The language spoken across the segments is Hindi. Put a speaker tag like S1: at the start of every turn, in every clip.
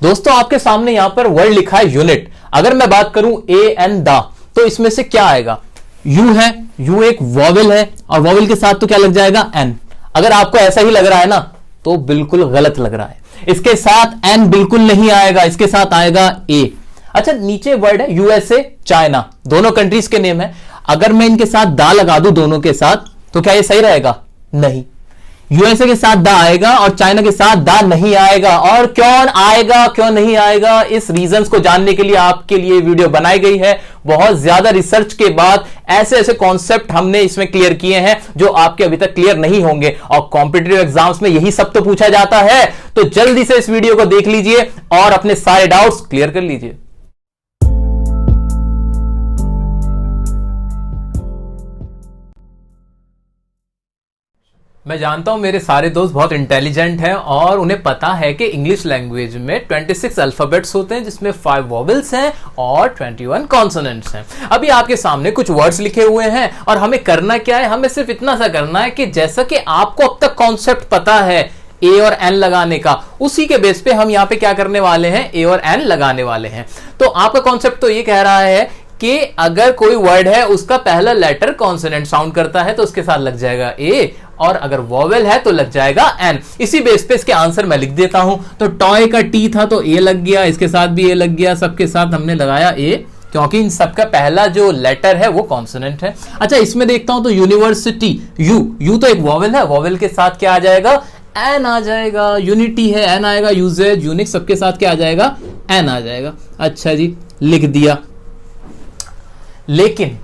S1: दोस्तों आपके सामने यहां पर वर्ड लिखा है यूनिट। अगर मैं बात करूं ए एन दा, तो इसमें से क्या आएगा? यू है, यू एक वॉवेल है और वॉवेल के साथ तो क्या लग जाएगा? एन। अगर आपको ऐसा ही लग रहा है ना तो बिल्कुल गलत लग रहा है। इसके साथ एन बिल्कुल नहीं आएगा, इसके साथ आएगा ए। अच्छा, नीचे वर्ड है यूएसए चाइना, दोनों कंट्रीज के नेम है। अगर मैं इनके साथ दा लगा दूं दोनों के साथ, तो क्या ये सही रहेगा? नहीं। यूएसए के साथ दा आएगा और चाइना के साथ दा नहीं आएगा। और क्यों आएगा, क्यों नहीं आएगा, इस रीजंस को जानने के लिए आपके लिए वीडियो बनाई गई है। बहुत ज्यादा रिसर्च के बाद ऐसे ऐसे कॉन्सेप्ट हमने इसमें क्लियर किए हैं जो आपके अभी तक क्लियर नहीं होंगे, और कॉम्पिटिटिव एग्जाम्स में यही सब तो पूछा जाता है। तो जल्दी से इस वीडियो को देख लीजिए और अपने सारे डाउट्स क्लियर कर लीजिए। मैं जानता हूं मेरे सारे दोस्त बहुत इंटेलिजेंट हैं और उन्हें पता है कि इंग्लिश लैंग्वेज में 26 अल्फाबेट्स होते हैं, जिसमें 5 वॉवेल्स हैं और 21 कॉन्सोनेंट्स हैं। अभी आपके सामने कुछ वर्ड्स लिखे हुए हैं और हमें करना क्या है? हमें सिर्फ इतना सा करना है कि जैसा कि आपको अब तक कॉन्सेप्ट पता है ए और एन लगाने का, उसी के बेस पे हम यहां पे क्या करने वाले हैं? ए और एन लगाने वाले हैं। तो आपका कॉन्सेप्ट तो ये कह रहा है कि अगर कोई वर्ड है उसका पहला लेटर कॉन्सोनेंट साउंड करता है तो उसके साथ लग जाएगा ए, और अगर वॉवेल है तो लग जाएगा एन। इसी बेस पे इसके आंसर मैं लिख देता हूं। तो टॉय का टी था तो ए लग गया, इसके साथ भी ए लग गया, सबके साथ हमने लगाया ए, क्योंकि इन सबका पहला जो लेटर है वो कॉन्सोनेंट है। अच्छा, इसमें देखता हूं तो यूनिवर्सिटी, यू, यू तो एक वॉवेल है, वॉवेल के साथ क्या आ जाएगा? एन आ जाएगा। यूनिटी है, एन आएगा। यूजेज, यूनिक, सबके साथ क्या आ जाएगा? एन आ जाएगा। अच्छा जी, लिख दिया। लेकिन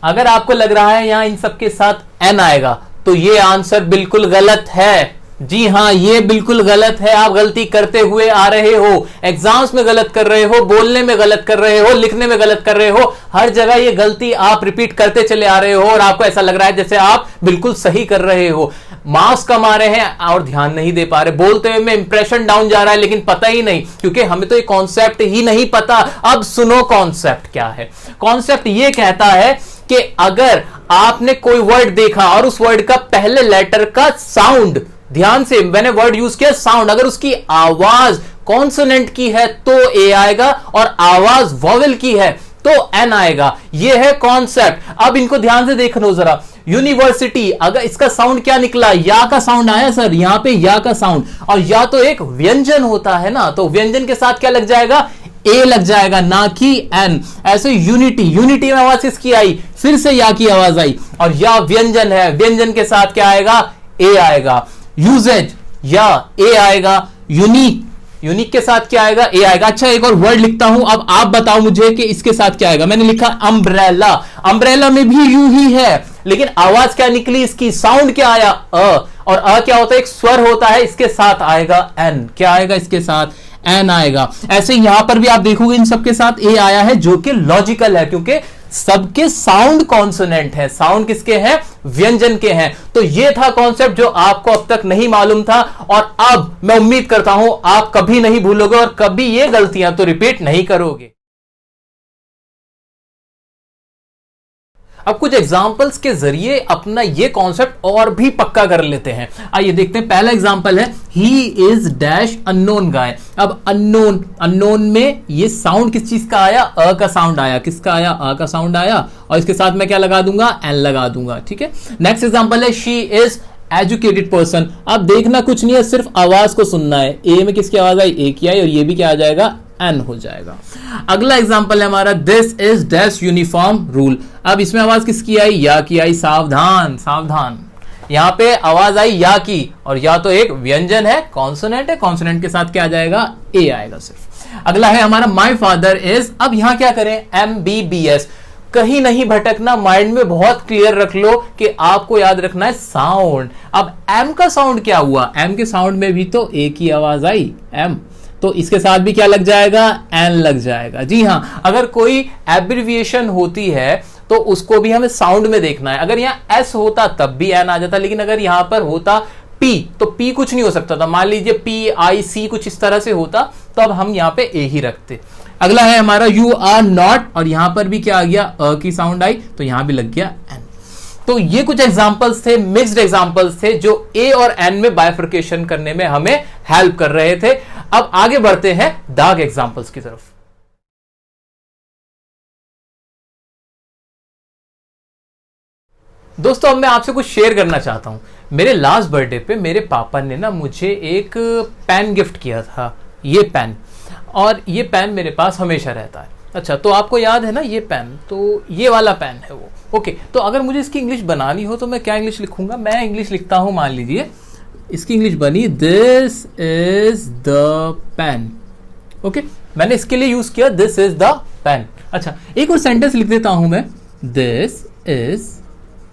S1: अगर आपको लग रहा है यहां इन सबके साथ एन आएगा, तो ये आंसर बिल्कुल गलत है। जी हां, ये बिल्कुल गलत है। आप गलती करते हुए आ रहे हो, एग्जाम्स में गलत कर रहे हो, बोलने में गलत कर रहे हो, लिखने में गलत कर रहे हो, हर जगह ये गलती आप रिपीट करते चले आ रहे हो और आपको ऐसा लग रहा है जैसे आप बिल्कुल सही कर रहे हो। मार्क्स कम आ रहे हैं और ध्यान नहीं दे पा रहे, बोलते हुए में इंप्रेशन डाउन जा रहा है, लेकिन पता ही नहीं, क्योंकि हमें तो ये कॉन्सेप्ट ही नहीं पता। अब सुनो कॉन्सेप्ट क्या है। कॉन्सेप्ट ये कहता है कि अगर आपने कोई वर्ड देखा और उस वर्ड का पहले लेटर का साउंड, ध्यान से मैंने वर्ड यूज किया साउंड, अगर उसकी आवाज कॉन्सोनेंट की है तो ए आएगा और आवाज वॉवेल की है तो एन आएगा। यह है कॉन्सेप्ट। अब इनको ध्यान से देखो जरा। यूनिवर्सिटी, अगर इसका साउंड क्या निकला? या का साउंड आया सर, यहां पे या का साउंड, और या तो एक व्यंजन होता है ना, तो व्यंजन के साथ क्या लग जाएगा? ए लग जाएगा, ना कि एन। ऐसे यूनिटी, यूनिटी में आवाज किसकी आई? फिर से या की आवाज आई, और या व्यंजन है, व्यंजन के साथ क्या आएगा? ए आएगा। यूजेज, या ए आएगा। यूनिक, यूनिक के साथ क्या आएगा? ए आएगा। अच्छा, एक और वर्ड लिखता हूं, अब आप बताओ मुझे कि इसके साथ क्या आएगा। मैंने लिखा अम्ब्रेला, अम्ब्रेला में भी यू ही है, लेकिन आवाज क्या निकली इसकी? साउंड क्या आया? अ, और अ क्या होता है? एक स्वर होता है, इसके साथ आएगा एन। क्या आएगा इसके साथ? एन आएगा। ऐसे यहां पर भी आप देखोगे इन सबके साथ ए आया है, जो कि लॉजिकल है, क्योंकि सबके साउंड कॉन्सोनेंट है। साउंड किसके हैं? व्यंजन के हैं। तो ये था कॉन्सेप्ट जो आपको अब तक नहीं मालूम था, और अब मैं उम्मीद करता हूं आप कभी नहीं भूलोगे और कभी ये गलतियां तो रिपीट नहीं करोगे। अब कुछ एग्जाम्पल्स के जरिए अपना ये कॉन्सेप्ट और भी पक्का कर लेते हैं। आइए देखते हैं। पहला एग्जाम्पल है ही इज डैश अननोन गाय। अब अननोन, अननोन में ये साउंड किस चीज का आया? अ का साउंड आया। किसका आया? अ का साउंड आया, और इसके साथ मैं क्या लगा दूंगा? एन लगा दूंगा। ठीक है। नेक्स्ट एग्जाम्पल है शी इज एजुकेटेड पर्सन। अब देखना कुछ नहीं है, सिर्फ आवाज को सुनना है। ए में किसकी आवाज आई? ए की आई, और ये भी क्या आ जाएगा? एन हो जाएगा। अगला एग्जांपल है हमारा this is dash uniform rule. अब इसमें आवाज किसकी आई? या की आई। सावधान, सावधान, यहां पे आवाज आई या की, और या तो एक व्यंजन है, कॉन्सोनेंट है, कॉन्सोनेंट के साथ क्या आ जाएगा? ए आएगा सिर्फ। अगला है हमारा माय फादर इज। अब यहां क्या करें? MBBS। कहीं नहीं भटकना, माइंड में बहुत क्लियर रख लो कि आपको याद रखना है साउंड। अब एम का साउंड क्या हुआ? एम के साउंड में भी तो ए की आवाज आई, एम, तो इसके साथ भी क्या लग जाएगा? एन लग जाएगा। जी हां, अगर कोई एब्रिविएशन होती है तो उसको भी हमें साउंड में देखना है। अगर यहां एस होता तब भी एन आ जाता, लेकिन अगर यहां पर होता पी तो पी कुछ नहीं हो सकता था। मान लीजिए PIC कुछ इस तरह से होता, तो अब हम यहां पे ए ही रखते। अगला है हमारा यू आर नॉट, और यहां पर भी क्या आ गया? अ की साउंड आई, तो यहां भी लग गया एन। तो ये कुछ एग्जांपल्स थे, मिक्स्ड एग्जांपल्स थे, जो ए और एन में बाइफर्केशन करने में हमें हेल्प कर रहे थे। अब आगे बढ़ते हैं दा के एग्जांपल्स की तरफ। दोस्तों अब मैं आपसे कुछ शेयर करना चाहता हूं। मेरे लास्ट बर्थडे पे मेरे पापा ने ना मुझे एक पेन गिफ्ट किया था, ये पेन, और ये पेन मेरे पास हमेशा रहता है। अच्छा, तो आपको याद है ना ये पेन, तो ये वाला पेन है वो। ओके, तो अगर मुझे इसकी इंग्लिश बनानी हो तो मैं क्या इंग्लिश लिखूंगा? मैं इंग्लिश लिखता हूं, मान लीजिए इसकी इंग्लिश बनी this is the pen. Okay, मैंने इसके लिए यूज किया दिस इज द पेन। अच्छा, एक और सेंटेंस लिख देता हूं मैं, दिस इज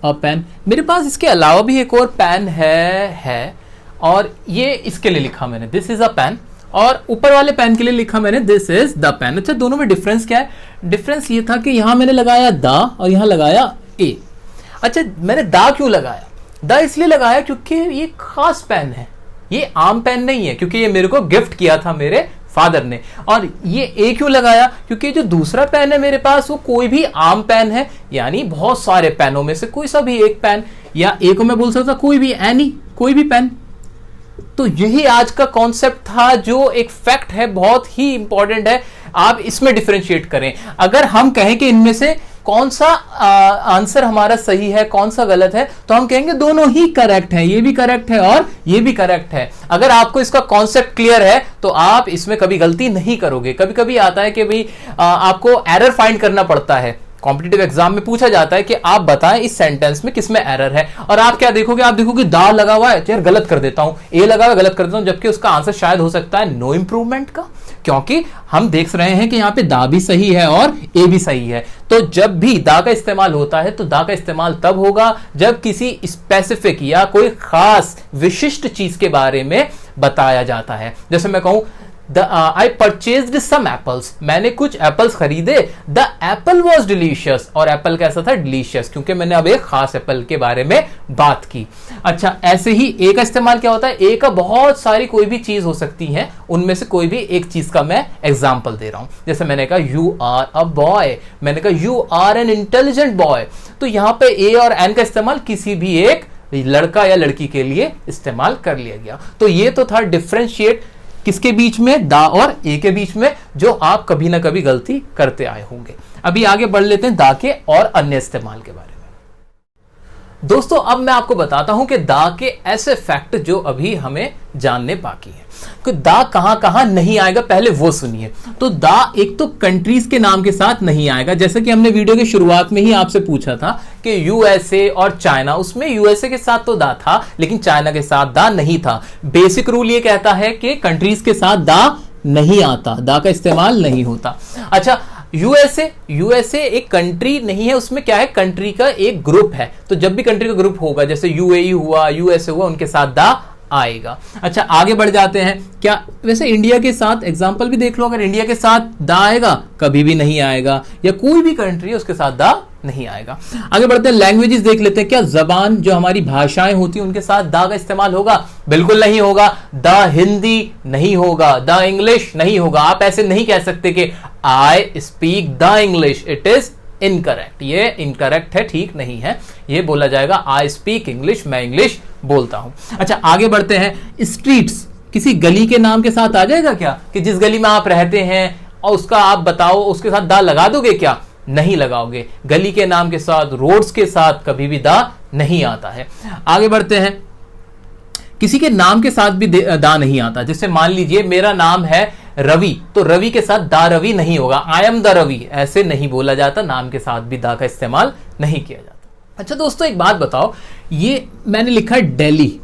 S1: अ पेन। मेरे पास इसके अलावा भी एक और पेन है और ये इसके लिए लिखा मैंने दिस इज अ पेन, और ऊपर वाले पेन के लिए लिखा मैंने दिस इज द पेन। अच्छा, दोनों में डिफरेंस क्या है? डिफरेंस ये था कि यहां मैंने लगाया दा और यहां लगाया ए। अच्छा, मैंने दा क्यों लगाया? दा इसलिए लगाया क्योंकि ये खास पेन है, ये आम पेन नहीं है, क्योंकि ये मेरे को गिफ्ट किया था मेरे फादर ने। और ये ए क्यों लगाया? क्योंकि जो दूसरा पेन है मेरे पास वो कोई भी आम पेन है, यानी बहुत सारे पेनों में से कोई सा भी एक पेन, या ए को मैं बोल सकता कोई भी, एनी, कोई भी पेन। तो यही आज का कॉन्सेप्ट था, जो एक फैक्ट है, बहुत ही इंपॉर्टेंट है। आप इसमें डिफरेंशिएट करें। अगर हम कहें कि इनमें से कौन सा आंसर हमारा सही है, कौन सा गलत है, तो हम कहेंगे दोनों ही करेक्ट है, ये भी करेक्ट है और ये भी करेक्ट है। अगर आपको इसका कॉन्सेप्ट क्लियर है तो आप इसमें कभी गलती नहीं करोगे। कभी कभी आता है कि भाई आपको एरर फाइंड करना पड़ता है, कॉम्पिटिटिव एग्जाम में पूछा जाता है कि आप बताएं इस सेंटेंस में किसमें एरर है, और आप क्या देखोगे? आप देखोगे दा लगा हुआ है, यार गलत कर देता हूं, ए लगा हुआ है, गलत कर देता हूं, जबकि उसका आंसर शायद हो सकता है नो इंप्रूवमेंट का, क्योंकि हम देख रहे हैं कि यहां पे दा भी सही है और ए भी सही है। तो जब भी दा का इस्तेमाल होता है तो दा का इस्तेमाल तब होगा जब किसी स्पेसिफिक या कोई खास विशिष्ट चीज के बारे में बताया जाता है। जैसे मैं कहूं I purchased some apples, मैंने कुछ एप्पल्स खरीदे, the apple was delicious, और एप्पल कैसा था? डिलीशियस, क्योंकि मैंने अब एक खास एप्पल के बारे में बात की। अच्छा, ऐसे ही ए का इस्तेमाल क्या होता है? ए का बहुत सारी कोई भी चीज हो सकती है, उनमें से कोई भी एक चीज का मैं एग्जाम्पल दे रहा हूं। जैसे मैंने कहा यू आर अ बॉय, मैंने कहा you are an intelligent boy, तो यहां पे ए और एन का इस्तेमाल किसी भी एक लड़का या लड़की के लिए इस्तेमाल कर लिया गया। तो ये तो था डिफरेंशिएट किसके बीच में? दा और ए के बीच में, जो आप कभी ना कभी गलती करते आए होंगे। अभी आगे बढ़ लेते हैं दा के और अन्य इस्तेमाल के बारे में। दोस्तों अब मैं आपको बताता हूं कि दा के ऐसे फैक्ट जो अभी हमें जानने बाकी है कि दा कहां कहां नहीं आएगा, पहले वो सुनिए। तो दा एक तो कंट्रीज के नाम के साथ नहीं आएगा, जैसे कि हमने वीडियो की शुरुआत में ही आपसे पूछा था कि यूएसए और चाइना, उसमें यूएसए के साथ तो दा था लेकिन चाइना के साथ दा नहीं था। बेसिक रूल ये कहता है कि कंट्रीज के साथ दा नहीं आता, दा का इस्तेमाल नहीं होता। अच्छा, यूएसए एक कंट्री नहीं है, उसमें क्या है? कंट्री का एक ग्रुप है। तो जब भी कंट्री का ग्रुप होगा, जैसे यूएई हुआ, यूएसए हुआ, उनके साथ दा आएगा। अच्छा, आगे बढ़ जाते हैं। क्या वैसे इंडिया के साथ एग्जांपल भी देख लो, अगर इंडिया के साथ दा आएगा कभी भी नहीं आएगा, या कोई भी कंट्री है उसके साथ दा नहीं आएगा। आगे बढ़ते हैं, लैंग्वेजेस देख लेते हैं। क्या जबान जो हमारी भाषाएं होती हैं उनके साथ दा का इस्तेमाल होगा? बिल्कुल नहीं होगा। दा हिंदी नहीं होगा, दा इंग्लिश नहीं होगा। आप ऐसे नहीं कह सकते कि I speak the English, it is incorrect, ये इनकरेक्ट है, ठीक नहीं है। ये बोला जाएगा आई स्पीक इंग्लिश, मैं इंग्लिश बोलता हूं। अच्छा, आगे बढ़ते हैं। स्ट्रीट्स किसी गली के नाम के साथ आ जाएगा क्या? कि जिस गली में आप रहते हैं और उसका आप बताओ, उसके साथ दा लगा दोगे क्या? नहीं लगाओगे। गली के नाम के साथ, रोड्स के साथ कभी भी दा नहीं आता है। आगे बढ़ते हैं। किसी के नाम के साथ भी दा नहीं आता। जैसे मान लीजिए मेरा नाम है रवि, तो रवि के साथ दा रवि नहीं होगा, आई एम द रवि, ऐसे नहीं बोला जाता। नाम के साथ भी दा का इस्तेमाल नहीं किया जाता। अच्छा दोस्तों, एक बात बताओ, ये मैंने लिखा है दिल्ली,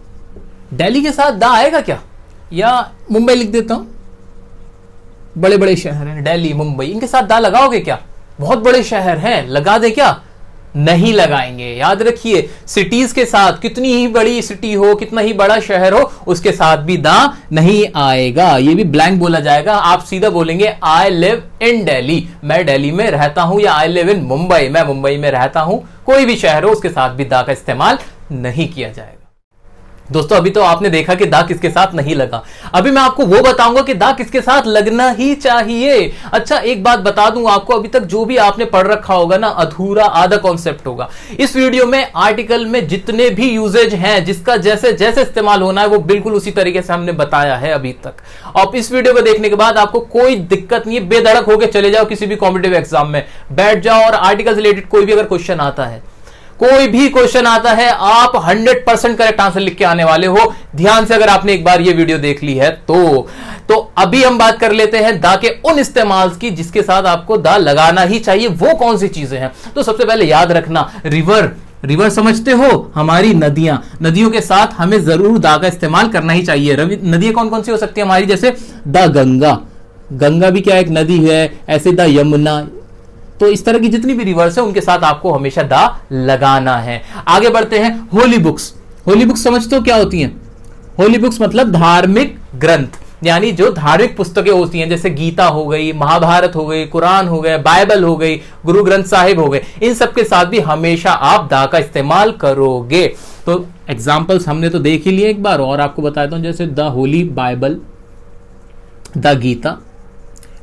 S1: दिल्ली के साथ दा आएगा क्या? या मुंबई लिख देता हूं, बड़े बड़े शहर हैं दिल्ली, मुंबई, इनके साथ दा लगाओगे क्या? बहुत बड़े शहर हैं, लगा दे क्या? नहीं लगाएंगे। याद रखिए, सिटीज के साथ, कितनी ही बड़ी सिटी हो, कितना ही बड़ा शहर हो, उसके साथ भी दा नहीं आएगा। ये भी ब्लैंक बोला जाएगा। आप सीधा बोलेंगे आई लिव इन दिल्ली, मैं दिल्ली में रहता हूं, या आई लिव इन मुंबई, मैं मुंबई में रहता हूं। कोई भी शहर हो उसके साथ भी दा का इस्तेमाल नहीं किया जाएगा। दोस्तों अभी तो आपने देखा कि दा किसके साथ नहीं लगा, अभी मैं आपको वो बताऊंगा कि दा किसके साथ लगना ही चाहिए। अच्छा एक बात बता दूं आपको, अभी तक जो भी आपने पढ़ रखा होगा ना, अधूरा आधा कॉन्सेप्ट होगा। इस वीडियो में आर्टिकल में जितने भी यूजेज हैं, जिसका जैसे जैसे इस्तेमाल होना है, वो बिल्कुल उसी तरीके से हमने बताया है अभी तक। और इस वीडियो को देखने के बाद आपको कोई दिक्कत नहीं है, बेधड़क होकर चले जाओ किसी भी कॉम्पिटिटिव एग्जाम में, बैठ जाओ और आर्टिकल से रिलेटेड कोई भी अगर क्वेश्चन आता है, कोई भी क्वेश्चन आता है, आप 100% करेक्ट आंसर लिख के आने वाले हो, ध्यान से अगर आपने एक बार ये वीडियो देख ली है तो अभी हम बात कर लेते हैं दा के उन इस्तेमाल की जिसके साथ आपको दा लगाना ही चाहिए। वो कौन सी चीजें हैं? तो सबसे पहले याद रखना, रिवर समझते हो, हमारी नदियों के साथ हमें जरूर दा का इस्तेमाल करना ही चाहिए। नदियां कौन कौन सी हो सकती है हमारी? जैसे द गंगा भी क्या एक नदी है, ऐसे द यमुना। तो इस तरह की जितनी भी रिवर्स है उनके साथ आपको हमेशा दा लगाना है। आगे बढ़ते हैं, होली बुक्स समझते हो क्या होती हैं? होली बुक्स मतलब धार्मिक ग्रंथ, यानी जो धार्मिक पुस्तकें होती हैं, जैसे गीता हो गई, महाभारत हो गई, कुरान हो गया, बाइबल हो गई, गुरु ग्रंथ साहिब हो गए, इन सब के साथ भी हमेशा आप दा का इस्तेमाल करोगे। तो एग्जाम्पल्स हमने तो देख ही लिए एक बार, और आपको बताता हूं, जैसे the holy Bible, the Gita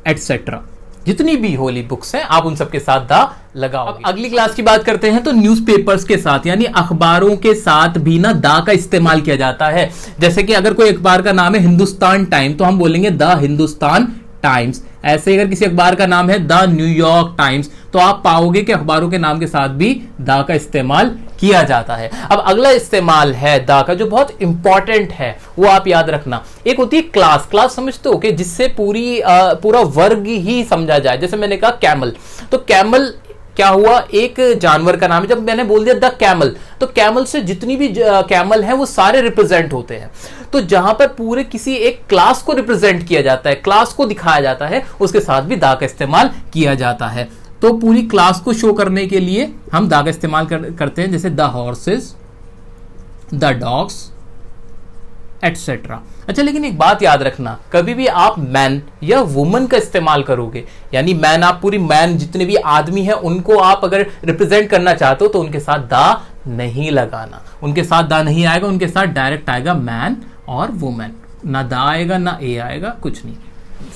S1: etcetera, जितनी भी होली बुक्स हैं आप उन सब के साथ दा लगाओ। अब अगली क्लास की बात करते हैं, तो न्यूज़पेपर्स के साथ यानी अखबारों के साथ भी ना दा का इस्तेमाल किया जाता है। जैसे कि अगर कोई अखबार का नाम है हिंदुस्तान टाइम, तो हम बोलेंगे द हिंदुस्तान टाइम्स। ऐसे अगर किसी अखबार का नाम है द न्यूयॉर्क टाइम्स, तो आप पाओगे कि अखबारों के नाम के साथ भी दा का इस्तेमाल किया जाता है। अब अगला इस्तेमाल है दा का जो बहुत इंपॉर्टेंट है, वो आप याद रखना। एक होती है क्लास समझते हो कि जिससे पूरा वर्ग ही समझा जाए। जैसे मैंने कहा कैमल, तो कैमल क्या हुआ, एक जानवर का नाम है। जब मैंने बोल दिया द कैमल, तो कैमल से जितनी भी कैमल हैं वो सारे रिप्रेजेंट होते हैं। तो जहां पर पूरे किसी एक क्लास को रिप्रेजेंट किया जाता है, क्लास को दिखाया जाता है, उसके साथ भी दा का इस्तेमाल किया जाता है। तो पूरी क्लास को शो करने के लिए हम दा का इस्तेमाल करते हैं, जैसे the horses, the dogs etcetera. अच्छा लेकिन एक बात याद रखना, कभी भी आप मैन या वुमन का इस्तेमाल करोगे, यानी मैन, आप पूरी मैन जितने भी आदमी हैं उनको आप अगर रिप्रेजेंट करना चाहते हो, तो उनके साथ दा नहीं लगाना, उनके साथ दा नहीं आएगा, उनके साथ डायरेक्ट आएगा मैन और वुमेन, ना दा आएगा ना ए आएगा, कुछ नहीं।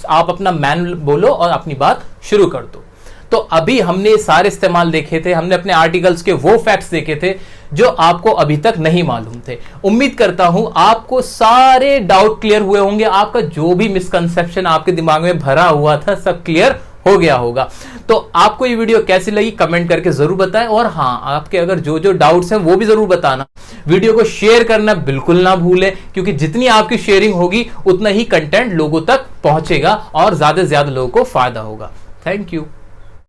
S1: आप अपना मैन बोलो और अपनी बात शुरू कर दो। तो अभी हमने सारे इस्तेमाल देखे थे, हमने अपने आर्टिकल्स के वो फैक्ट्स देखे थे जो आपको अभी तक नहीं मालूम थे। उम्मीद करता हूं आपको सारे डाउट क्लियर हुए होंगे, आपका जो भी मिसकंसेप्शन आपके दिमाग में भरा हुआ था सब क्लियर हो गया होगा। तो आपको ये वीडियो कैसी लगी कमेंट करके जरूर बताएं, और हाँ आपके अगर जो जो डाउट्स हैं वो भी जरूर बताना। वीडियो को शेयर करना बिल्कुल ना भूलें, क्योंकि जितनी आपकी शेयरिंग होगी उतना ही कंटेंट लोगों तक पहुंचेगा और ज्यादा से ज्यादा लोगों को फायदा होगा। Thank you.